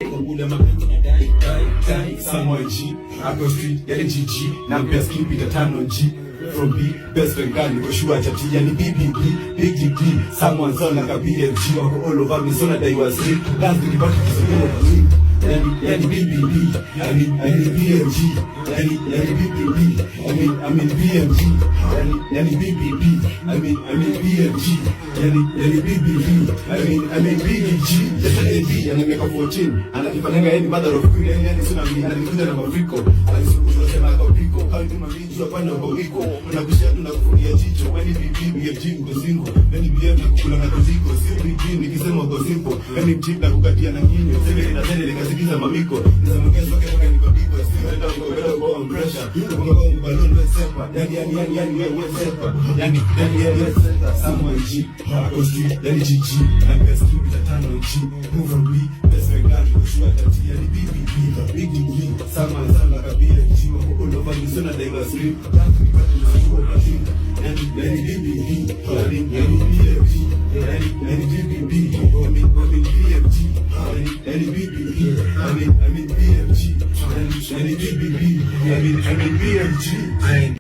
Ule mapenzi na die somewhere G Apple Street yani GG na mpia skin pita 5G from B best friend gani kwa shua chati yani BBB big GP someone sound like a BFG wako all over me so na die was sleep dance to the back yani BBB yani BFG yani BBB I mean BFG yani BBB I mean BFG yani BBB I mean BGG yani anameka 14 anakifanyanga yani mother of queen yani tsunami ananikuja na mafriko anisukuza sema kwa piko kaunti maminji hapana boiko tunabisha tunakufuria jicho yani BBB mko single yani BM na kukula na kuziko si BG nikisema uko simple yani mchip na kukatia na kinyo sema na tena nikasikiza mamiko nisamongeza wake mpaka niko bigo si ndio kwa pressure kwa balloon sepa yani wewe sepa yani someone G Apple Street yani GG na best keep it at 5G move from B best friend gani kwa shua chati yani BBB big GG someone like a BFG wako all over me so na die was sleep dance to the yani BBB yani BFG yani BBB I mean BFG yani BBB I mean BFG yani BBB I mean BFG